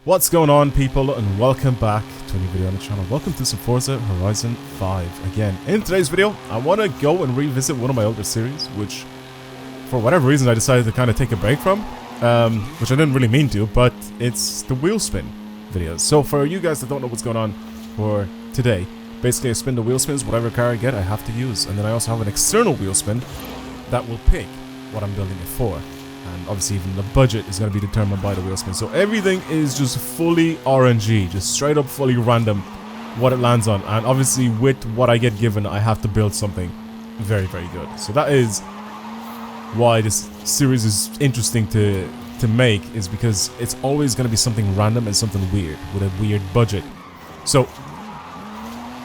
What's going on, people, and welcome back to a new video on the channel. Welcome to some Forza Horizon 5. Again, in today's video, I want to go and revisit one of my older series, which, for whatever reason, I decided to kind of take a break from, which I didn't really mean to, but it's the wheel spin videos. So for you guys that don't know what's going on for today, basically I spin the wheel spins, whatever car I get, I have to use, and then I also have an external wheel spin that will pick what I'm building it for. And obviously even the budget is going to be determined by the wheel spin. So everything is just fully RNG, just straight up fully random what it lands on. And obviously with what I get given, I have to build something very, very good. So that is why this series is interesting to make, is because it's always going to be something random and something weird with a weird budget. So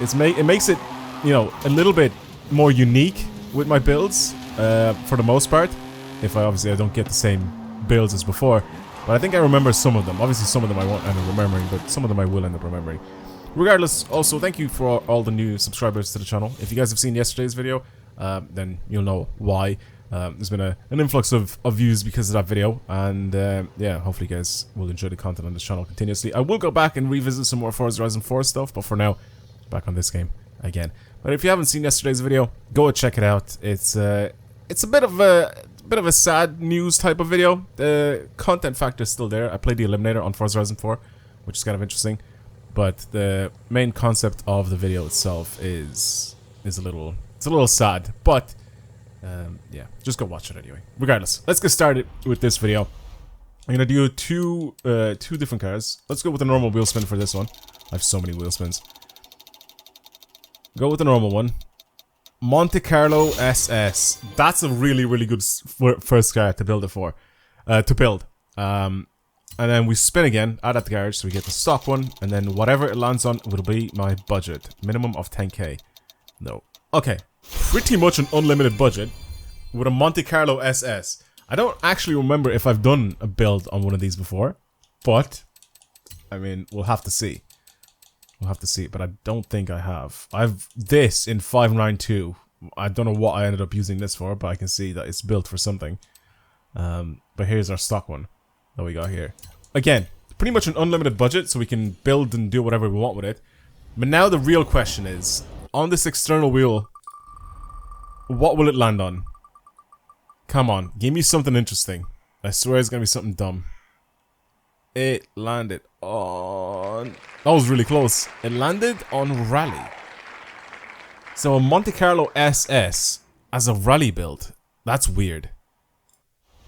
it makes it, you know, a little bit more unique with my builds for the most part. If I don't get the same builds as before, but I think I remember some of them. Obviously some of them I won't end up remembering, but some of them I will end up remembering. Regardless, also thank you for all the new subscribers to the channel. If you guys have seen yesterday's video, then you'll know why. There's been an influx of views because of that video, and yeah, hopefully you guys will enjoy the content on this channel continuously. I will go back and revisit some more Forza Horizon 4 stuff, but for now, back on this game again. But if you haven't seen yesterday's video, go and check it out. It's a bit of a sad news type of video. The content factor is still there. I played the Eliminator on Forza Horizon 4, which is kind of interesting, but the main concept of the video itself is a little sad. But yeah, just go watch it anyway. Regardless, let's get started with this video. I'm gonna do two different cars. Let's go with the normal wheel spin for this one. I have so many wheel spins. Go with the normal one. Monte Carlo SS. That's a really, really good first car to build it for. And then we spin again, out at the garage, so we get the stock one, and then whatever it lands on will be my budget. Minimum of 10k. No. Okay. Pretty much an unlimited budget with a Monte Carlo SS. I don't actually remember if I've done a build on one of these before, but, I mean, we'll have to see. We'll have to see, but I don't think I have. I've this in 592. I don't know what I ended up using this for, but I can see that it's built for something. But here's our stock one that we got here. Again, pretty much an unlimited budget, so we can build and do whatever we want with it. But now the real question is, on this external wheel, what will it land on? Come on, give me something interesting. I swear it's gonna be something dumb. It landed on... That was really close. It landed on Rally. So a Monte Carlo SS as a Rally build. That's weird.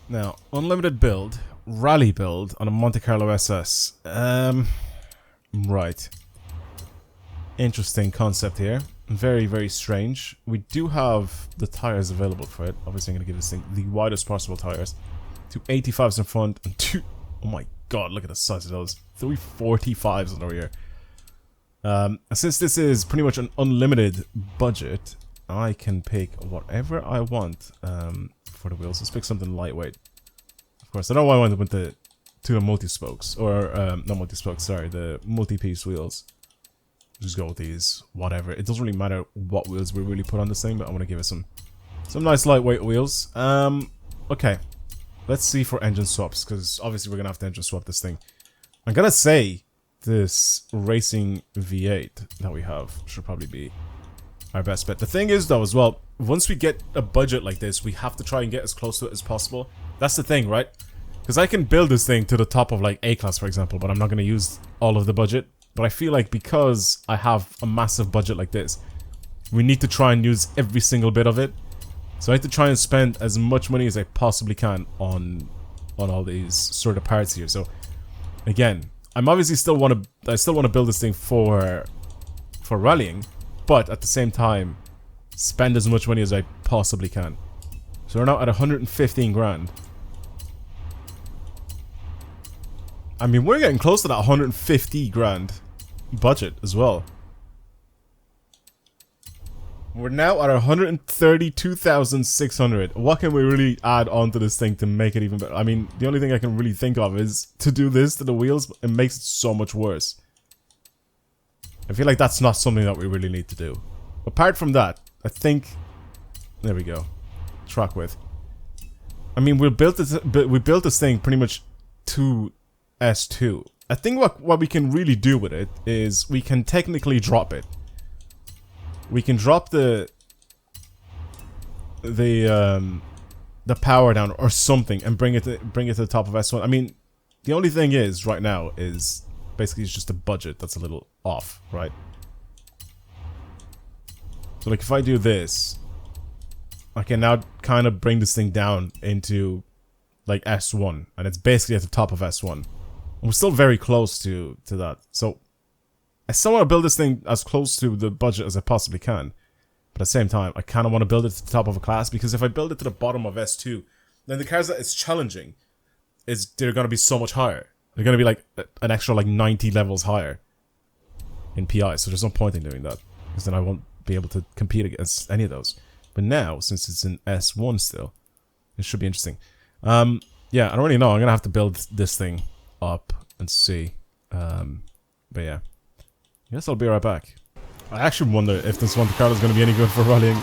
Now, unlimited build, Rally build on a Monte Carlo SS. Right. Interesting concept here. Very, very strange. We do have the tires available for it. Obviously I'm going to give this thing the widest possible tires. 285s in front and two... Oh my god, look at the size of those. 345s over here. Since this is pretty much an unlimited budget, I can pick whatever I want for the wheels. Let's pick something lightweight. Of course, I know why I went with the multi-spokes. Or, not multi-spokes, sorry, the multi-piece wheels. Just go with these, whatever. It doesn't really matter what wheels we really put on this thing, but I want to give it some nice lightweight wheels. Okay. Let's see for engine swaps, because obviously we're going to have to engine swap this thing. I'm going to say this racing V8 that we have should probably be our best bet. The thing is, though, as well, once we get a budget like this, we have to try and get as close to it as possible. That's the thing, right? Because I can build this thing to the top of, like, A-Class, for example, but I'm not going to use all of the budget. But I feel like because I have a massive budget like this, we need to try and use every single bit of it. So I have to try and spend as much money as I possibly can on all these sort of parts here. So again, I'm obviously still want to build this thing for rallying, but at the same time spend as much money as I possibly can. So we're now at 115 grand. I mean, we're getting close to that 150 grand budget as well. We're now at 132,600. What can we really add onto this thing to make it even better? I mean, the only thing I can really think of is to do this to the wheels. It makes it so much worse. I feel like that's not something that we really need to do. Apart from that, I think... There we go. Track width. I mean, we built this thing pretty much to S2. I think what we can really do with it is we can technically drop it. We can drop the power down or something and bring it to the top of S1. I mean, the only thing is right now is basically it's just a budget that's a little off, right? So like if I do this, I can now kind of bring this thing down into like S1, and it's basically at the top of S1. And we're still very close to that. So I still want to build this thing as close to the budget as I possibly can. But at the same time, I kind of want to build it to the top of a class, because if I build it to the bottom of S2, then the cars that it's challenging, they're going to be so much higher. They're going to be like an extra like 90 levels higher in PI, so there's no point in doing that, because then I won't be able to compete against any of those. But now, since it's in S1 still, it should be interesting. Yeah, I don't really know. I'm going to have to build this thing up and see. But yeah. I guess I'll be right back. I actually wonder if this Monte Carlo is going to be any good for rallying.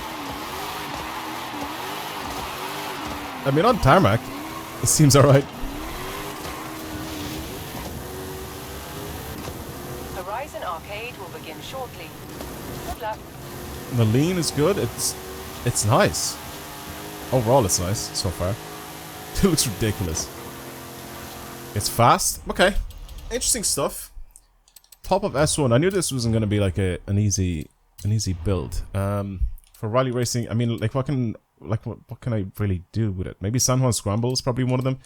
I mean, on tarmac, it seems alright. Horizon Arcade will begin shortly. Good luck. The lean is good. It's nice. Overall, it's nice so far. It looks ridiculous. It's fast. Okay, interesting stuff. Top of S1. I knew this wasn't going to be like an easy build. For rally racing, I mean, like what can I really do with it? Maybe San Juan Scramble is probably one of them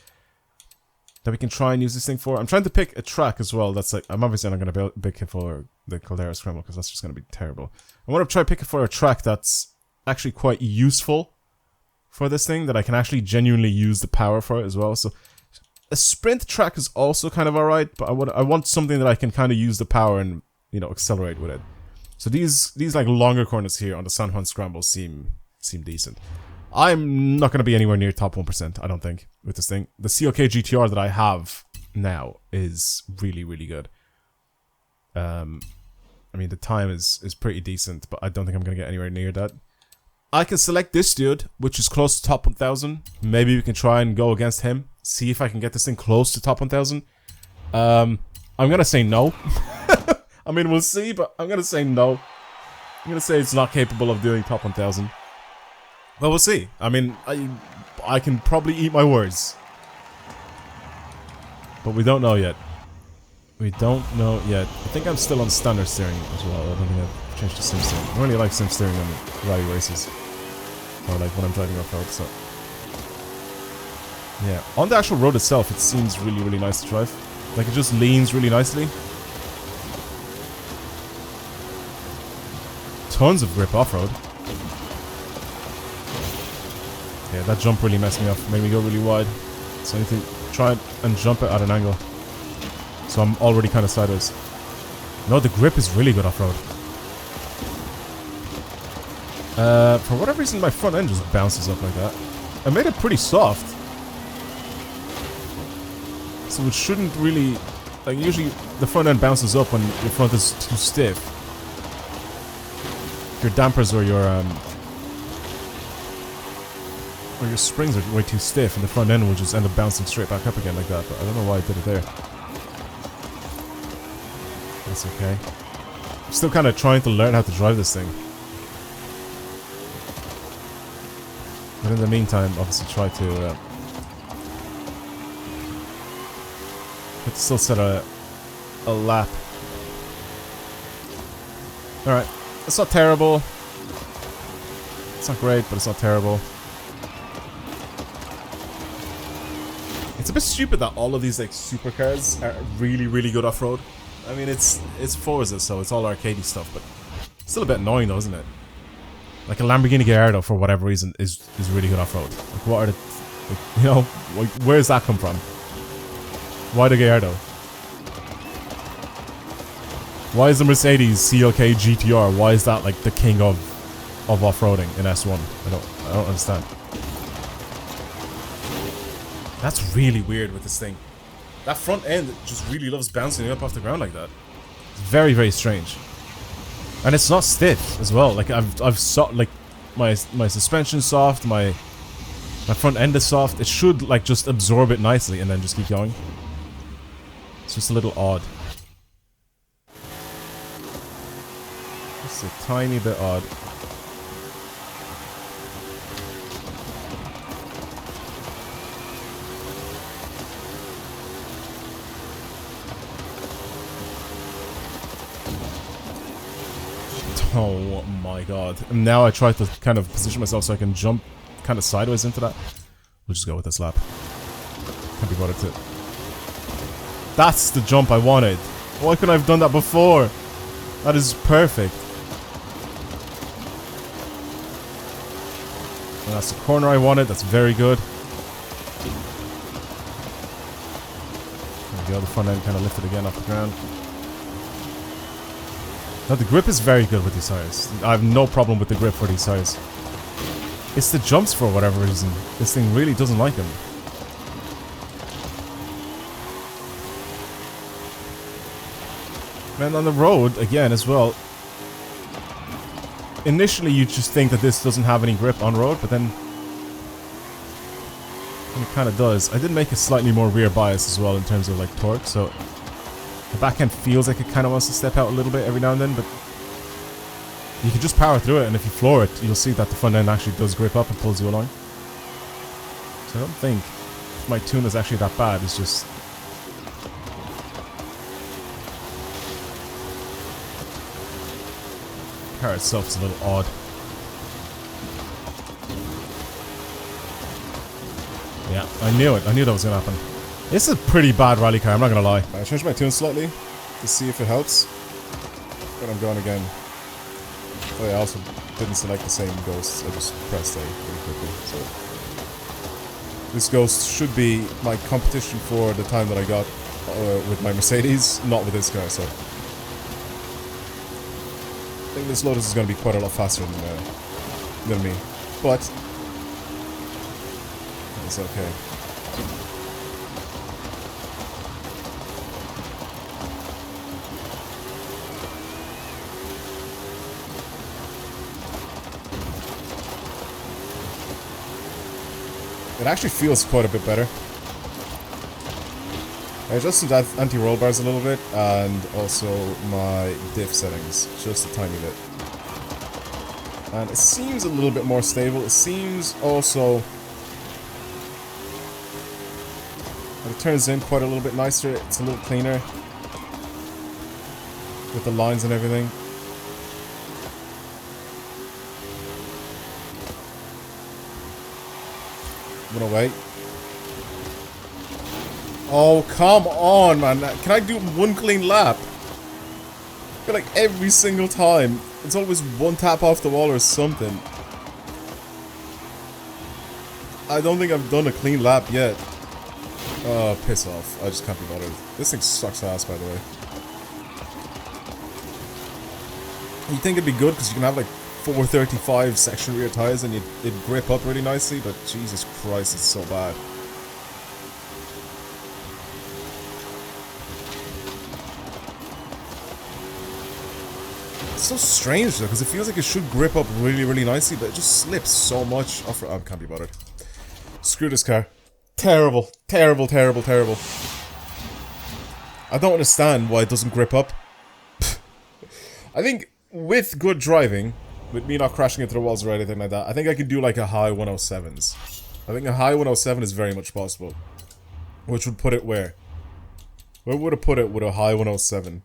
that we can try and use this thing for. I'm trying to pick a track as well. That's like, I'm obviously not going to pick it for the Caldera Scramble, because that's just going to be terrible. I want to try pick it for a track that's actually quite useful for this thing, that I can actually genuinely use the power for it as well. So a sprint track is also kind of alright, but I want something that I can kind of use the power and, you know, accelerate with it. So these like longer corners here on the San Juan Scramble seem decent. I'm not going to be anywhere near top 1%, I don't think, with this thing. The CLK GTR that I have now is really, really good. I mean, the time is pretty decent, but I don't think I'm going to get anywhere near that. I can select this dude, which is close to top 1000. Maybe we can try and go against him. See if I can get this thing close to top 1000. I'm going to say no. I mean, we'll see, but I'm going to say no. I'm going to say it's not capable of doing top 1000. Well, we'll see. I mean, I can probably eat my words. But we don't know yet. We don't know yet. I think I'm still on standard steering as well. I don't think I've changed to sim steering. I really like sim steering on rally races. Or like when I'm driving off-road, so... yeah. On the actual road itself, it seems really, really nice to drive. Like, it just leans really nicely. Tons of grip off-road. Yeah, that jump really messed me up. Made me go really wide. So I need to try and jump it at an angle. So I'm already kind of sideways. No, the grip is really good off-road. For whatever reason, my front end just bounces up like that. I made it pretty soft. So it shouldn't really... like, usually the front end bounces up when your front is too stiff. Your dampers or your springs are way too stiff, and the front end will just end up bouncing straight back up again like that. But I don't know why I did it there. That's okay. I'm still kind of trying to learn how to drive this thing. But in the meantime, obviously try to still set a lap. Alright. It's not terrible. It's not great, but it's not terrible. It's a bit stupid that all of these like supercars are really, really good off-road. I mean, it's Forza, so it's all arcadey stuff, but it's still a bit annoying though, isn't it? Like a Lamborghini Gallardo, for whatever reason, is really good off-road. Like, what are the... like, you know, like, where does that come from? Why the Gallardo? Why is the Mercedes CLK GTR, why is that like the king of off-roading in S1? I don't understand. That's really weird with this thing. That front end just really loves bouncing up off the ground like that. It's very, very strange. And it's not stiff as well. Like I've like my suspension's soft, my front end is soft. It should like just absorb it nicely and then just keep going. It's just a little odd. Just a tiny bit odd. Oh my god. And now I try to kind of position myself so I can jump kind of sideways into that. We'll just go with this lap. Can't be bothered to. That's the jump I wanted. Why couldn't I have done that before? That is perfect. And that's the corner I wanted. That's very good. There we go. The front end kind of lifted again off the ground. Now the grip is very good with these tires. I have no problem with the grip for these tires. It's the jumps for whatever reason. This thing really doesn't like them. And on the road, again as well, initially you just think that this doesn't have any grip on road, but then it kind of does. I did make a slightly more rear bias as well in terms of like torque, so the back end feels like it kind of wants to step out a little bit every now and then, but you can just power through it, and if you floor it, you'll see that the front end actually does grip up and pulls you along. So I don't think my tune is actually that bad, it's just... the car itself is a little odd. Yeah, I knew it. I knew that was going to happen. This is a pretty bad rally car, I'm not going to lie. I changed my tune slightly to see if it helps. But I'm going again. Oh yeah, I also didn't select the same ghosts. I just pressed A really quickly. So this ghost should be my competition for the time that I got with my Mercedes, not with this car, so... I think this Lotus is going to be quite a lot faster than me, but it's okay. It actually feels quite a bit better. I adjusted anti-roll bars a little bit, and also my diff settings, just a tiny bit. And it seems a little bit more stable. It seems also that it turns in quite a little bit nicer. It's a little cleaner with the lines and everything. I'm gonna wait. Oh, come on, man. Can I do one clean lap? I feel like every single time, it's always one tap off the wall or something. I don't think I've done a clean lap yet. Oh, piss off. I just can't be bothered. This thing sucks ass, by the way. You think it'd be good because you can have like 435 section rear tires and it'd grip up really nicely, but Jesus Christ, it's so bad. It's so strange though, because it feels like it should grip up really, really nicely, but it just slips so much. Oh, I can't be bothered. Screw this car. Terrible, terrible, terrible, terrible. I don't understand why it doesn't grip up. I think with good driving, with me not crashing into the walls or anything like that, I think I could do like a high 107s. I think a high 107 is very much possible. Which would put it where? Where would it put it with a high 107?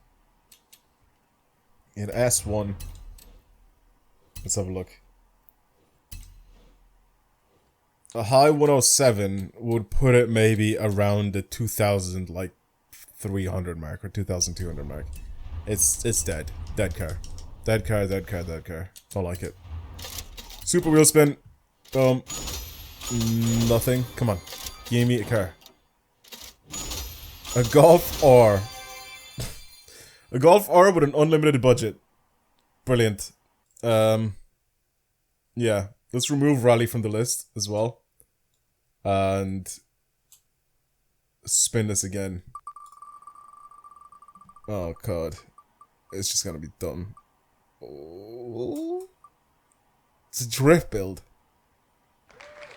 In S1. Let's have a look. A high 107 would put it maybe around the 2000, like 300 mark or 2200 mark. It's dead. Dead car. Dead car, dead car, dead car. Don't like it. Super wheel spin. Boom. Nothing. Come on. Give me a car. A Golf R. A Golf R with an unlimited budget. Brilliant. Yeah. Let's remove Rally from the list as well. And spin this again. Oh god. It's just gonna be dumb. Oh. It's a drift build.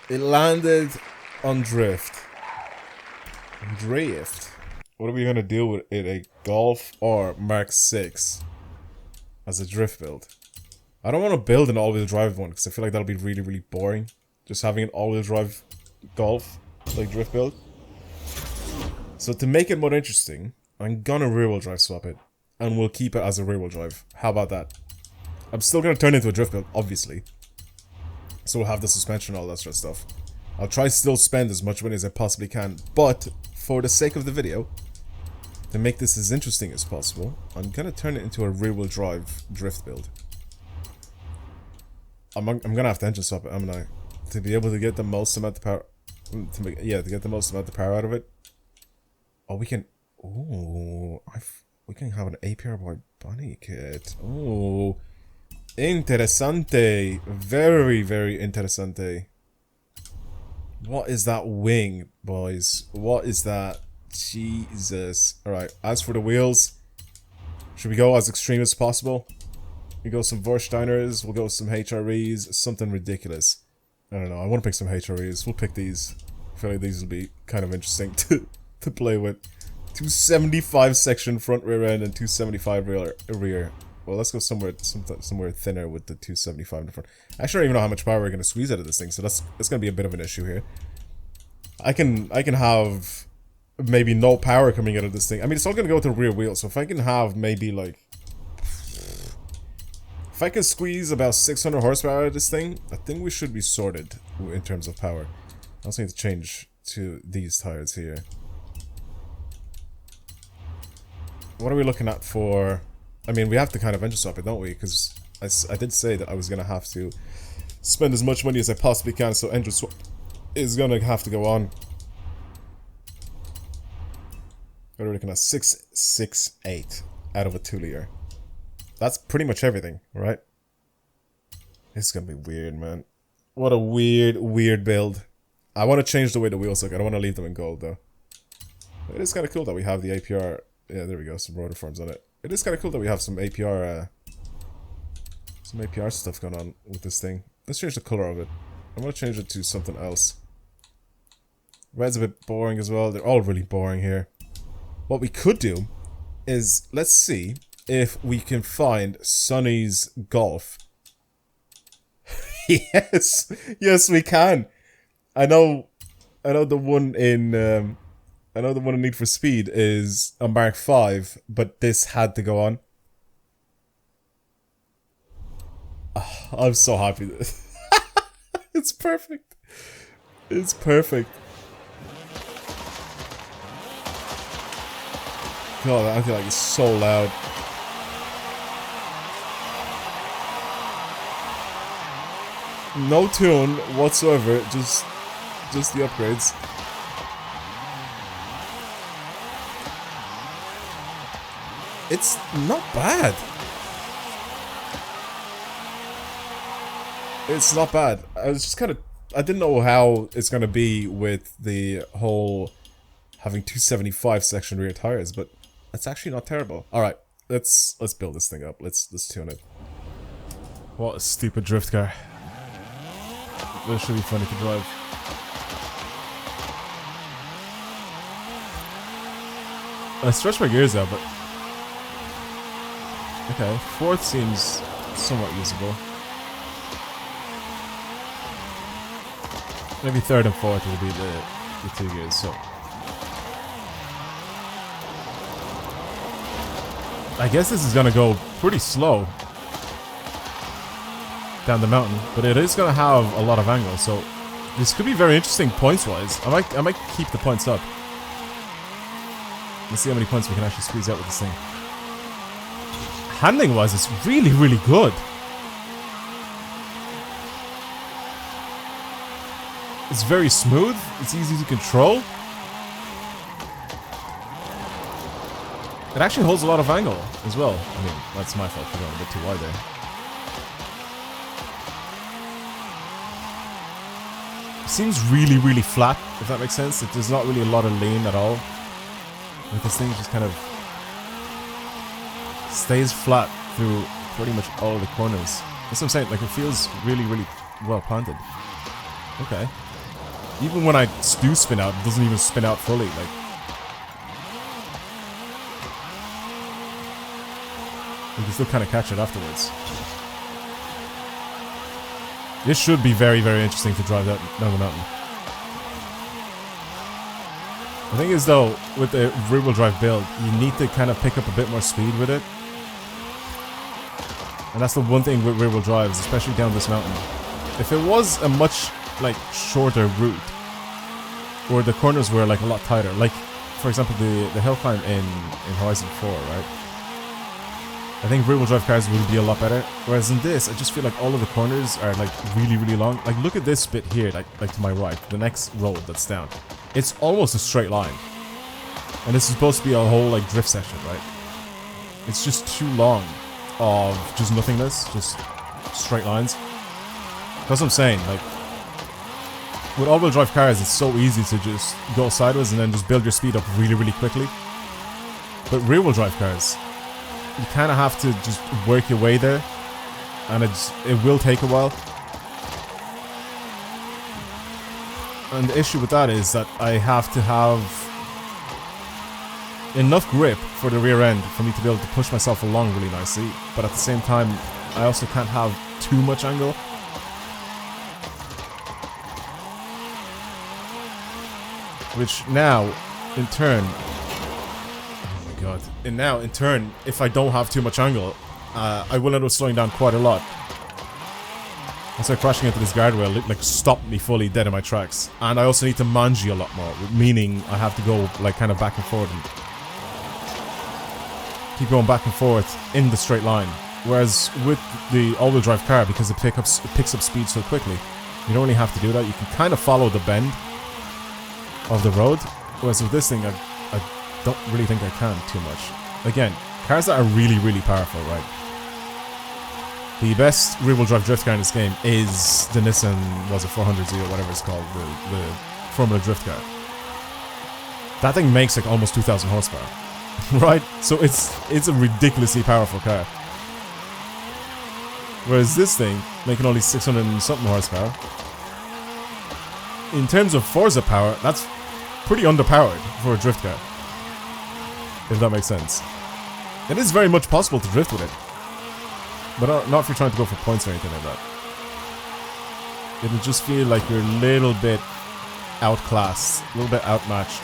It landed on drift. Drift. What are we gonna do with it? A Golf or Mark 6 as a drift build? I don't want to build an all-wheel drive one because I feel like that'll be really, really boring. Just having an all-wheel drive Golf, like drift build. So to make it more interesting, I'm gonna rear-wheel drive swap it. And we'll keep it as a rear-wheel drive. How about that? I'm still gonna turn it into a drift build, obviously. So we'll have the suspension and all that sort of stuff. I'll try still spend as much money as I possibly can. But, for the sake of the video, to make this as interesting as possible, I'm gonna turn it into a rear-wheel drive drift build. I'm gonna have to engine swap it, haven't I? To be able to get the most amount of power... to get the most amount of power out of it. Oh, we can... Ooh, we can have an APR by bunny kit. Ooh. Interessante. Very, very interessante. What is that wing, boys? What is that? Jesus. Alright, as for the wheels, should we go as extreme as possible? We go some Vorsteiners, we'll go some HREs, something ridiculous. I don't know, I want to pick some HREs. We'll pick these. I feel like these will be kind of interesting to play with. 275 section front rear end and 275 rear. Well, let's go somewhere thinner with the 275 in the front. I actually don't even know how much power we're going to squeeze out of this thing, so that's going to be a bit of an issue here. I can have maybe no power coming out of this thing. I mean, it's all going to go to the rear wheel, so if I can have maybe like... If I can squeeze about 600 horsepower out of this thing, I think we should be sorted in terms of power. I also need to change to these tires here. What are we looking at for... I mean, we have to kind of engine swap it, don't we? Because I did say that I was going to have to spend as much money as I possibly can, so engine swap is going to have to go on. We're looking at 668 out of a 2-liter. That's pretty much everything, right? This is going to be weird, man. What a weird build. I want to change the way the wheels look. I don't want to leave them in gold, though. It is kind of cool that we have the APR... Yeah, there we go, some rotor forms on it. It is kind of cool that we have some APR stuff going on with this thing. Let's change the color of it. I'm gonna change it to something else. Red's a bit boring as well. They're all really boring here. What we could do is, let's see if we can find Sonny's Golf. Yes, we can. I know the one in Need for Speed is a Mark 5, but this had to go on. Oh, I'm so happy that it's perfect. It's perfect. God, I feel like it's so loud. No tune whatsoever, just the upgrades. It's not bad. It's not bad. I was just kind of... I didn't know how it's going to be with the whole having 275 section rear tires, but it's actually not terrible. Alright, let's build this thing up. Let's tune it. What a stupid drift car. This should be funny to drive. I stretched my gears out, but... Okay, fourth seems somewhat usable. Maybe third and fourth will be the 2 gears, so... I guess this is gonna go pretty slow down the mountain, but it is gonna have a lot of angle, so this could be very interesting points-wise. I might keep the points up. Let's see how many points we can actually squeeze out with this thing. Handling-wise, it's really, really good. It's very smooth. It's easy to control. It actually holds a lot of angle as well. I mean, that's my fault for going a bit too wide there. It seems really, really flat, if that makes sense. There's not really a lot of lean at all. Like this thing just kind of stays flat through pretty much all the corners. That's what I'm saying, like it feels really, really well planted. Okay. Even when I do spin out, it doesn't even spin out fully, like... You can still kind of catch it afterwards. This should be very, very interesting to drive that down the mountain. The thing is though, with the rear-wheel drive build, you need to kind of pick up a bit more speed with it. And that's the one thing with rear-wheel drives, especially down this mountain. If it was a much, like, shorter route, where the corners were, like, a lot tighter, like, for example, the hill climb in Horizon 4, right? I think rear-wheel drive cars would be a lot better. Whereas in this, I just feel like all of the corners are, like, really, really long. Like, look at this bit here, like to my right, the next road that's down. It's almost a straight line. And this is supposed to be a whole, like, drift session, right? It's just too long of just nothingness, just straight lines. That's what I'm saying, like, with all-wheel drive cars, it's so easy to just go sideways and then just build your speed up really, really quickly. But rear-wheel drive cars, you kind of have to just work your way there, and it will take a while. And the issue with that is that I have to have enough grip for the rear end for me to be able to push myself along really nicely, but at the same time, I also can't have too much angle. Which now, in turn, oh my god, and now in turn, if I don't have too much angle, I will end up slowing down quite a lot. I start crashing into this guardrail, it like stopped me fully dead in my tracks. And I also need to manji a lot more, meaning I have to go like kind of back and forth and keep going back and forth in the straight line. Whereas with the all-wheel drive car, because it picks up speed so quickly, you don't really have to do that. You can kind of follow the bend of the road. Whereas with this thing, I don't really think I can too much. Again, cars that are really, really powerful, right? The best rear-wheel drive drift car in this game is the Nissan, was it 400Z or whatever it's called, the Formula Drift car. That thing makes like almost 2,000 horsepower, right? So it's a ridiculously powerful car. Whereas this thing, making only 600 and something horsepower, in terms of Forza power, that's pretty underpowered for a drift car. If that makes sense. It is very much possible to drift with it. But not if you're trying to go for points or anything like that. It'll just feel like you're a little bit outclassed, a little bit outmatched.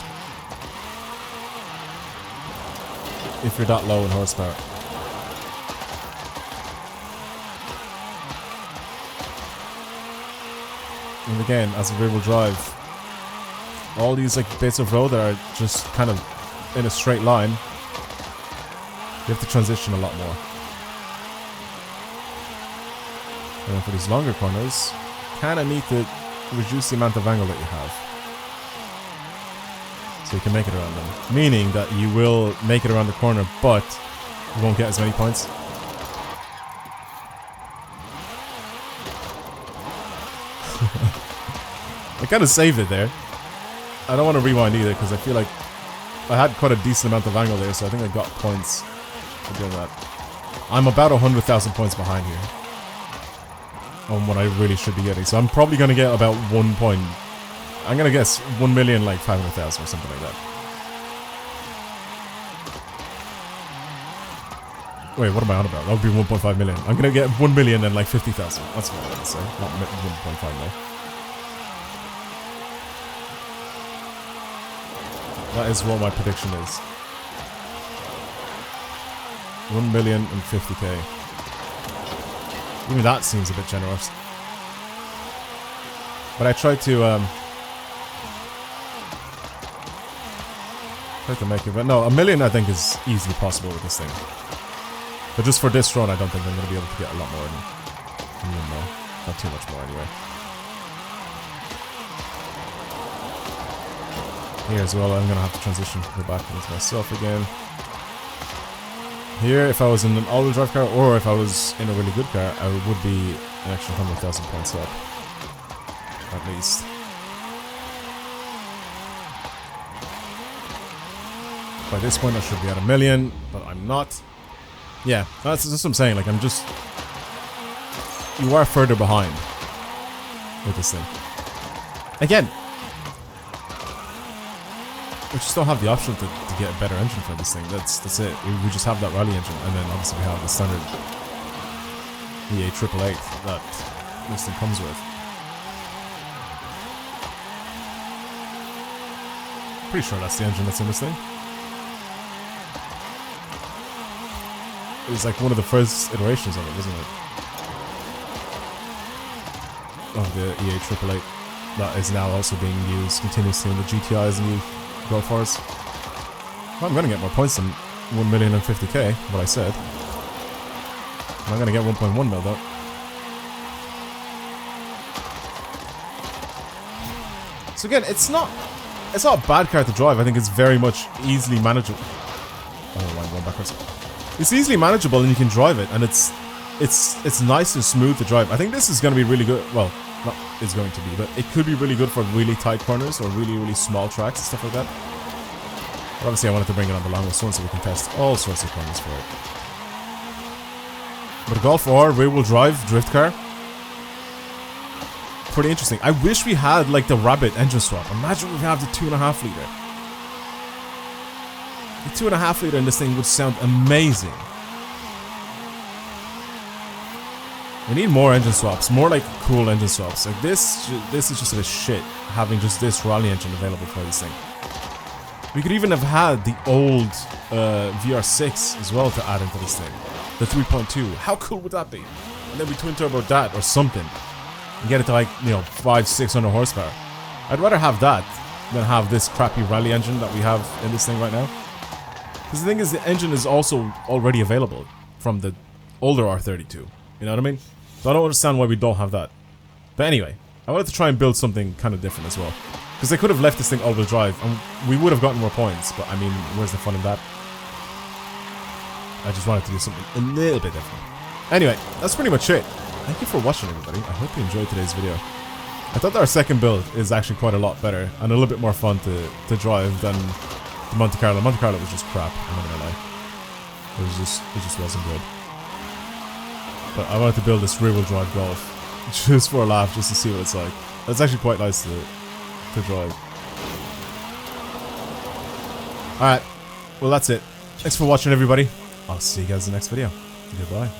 If you're that low in horsepower. And again, as a rear-wheel drive, all these like bits of road that are just kind of in a straight line, you have to transition a lot more. And then for these longer corners, kind of need to reduce the amount of angle that you have. So you can make it around them. Meaning that you will make it around the corner, but you won't get as many points. I kind of saved it there. I don't want to rewind either, because I feel like I had quite a decent amount of angle there, so I think I got points for doing that. I'm about 100,000 points behind here on what I really should be getting. So I'm probably going to get about 1 point. I'm going to guess 1,500,000 or something like that. Wait, what am I on about? That would be 1.5 million. I'm going to get 1 million and like 50,000. That's what I'm going to say. Not 1.5 million. That is what my prediction is. 1,050,000. Even that seems a bit generous. But I tried to make it, but no, 1 million I think is easily possible with this thing. But just for this run, I don't think I'm going to be able to get a lot more than 1 million more. Not too much more anyway. Here as well, I'm going to have to transition to go back into myself again. Here, if I was in an all-wheel drive car, or if I was in a really good car, I would be an extra 100,000 points up. At least. By this point, I should be at 1 million, but I'm not. Yeah, that's what I'm saying. Like, I'm just... You are further behind with this thing. Again, We just don't have the option to get a better engine for this thing. That's it. We just have that rally engine, and then obviously we have the standard EA 888 that this thing comes with. Pretty sure that's the engine that's in this thing. It was like one of the first iterations of it, wasn't it? Of the EA 888 that is now also being used continuously in the GTIs and the Go Forza. Well, I'm gonna get more points than 1,050,000, what I said. And I'm gonna get 1.1 mil though. So again, it's not a bad car to drive. I think it's very much easily manageable. Oh, I'm going backwards. It's easily manageable and you can drive it, and it's nice and smooth to drive. I think this is going to be really good. Well, not is going to be, but it could be really good for really tight corners or really small tracks and stuff like that. But obviously I wanted to bring it on the longest one so we can test all sorts of corners for it. But a Golf R rear-wheel drive drift car, pretty interesting. I wish we had like the Rabbit engine swap. Imagine we have the 2.5 liter. The 2.5 liter in this thing would sound amazing. We need more engine swaps, more like cool engine swaps. Like this is just a bit shit having just this rally engine available for this thing. We could even have had the old VR6 as well to add into this thing, the 3.2. How cool would that be? And then we twin turbo that or something and get it to like 500-600 horsepower. I'd rather have that than have this crappy rally engine that we have in this thing right now. Because the thing is, the engine is also already available from the older R32. You know what I mean? So I don't understand why we don't have that. But anyway, I wanted to try and build something kind of different as well. Because they could have left this thing all-wheel drive, and we would have gotten more points. But I mean, where's the fun in that? I just wanted to do something a little bit different. Anyway, that's pretty much it. Thank you for watching, everybody. I hope you enjoyed today's video. I thought that our second build is actually quite a lot better and a little bit more fun to drive than the Monte Carlo. Monte Carlo was just crap, I'm not gonna lie. It just wasn't good. But I wanted to build this rear-wheel drive Golf just for a laugh, just to see what it's like. It's actually quite nice to drive. Alright, well that's it. Thanks for watching, everybody. I'll see you guys in the next video. Goodbye.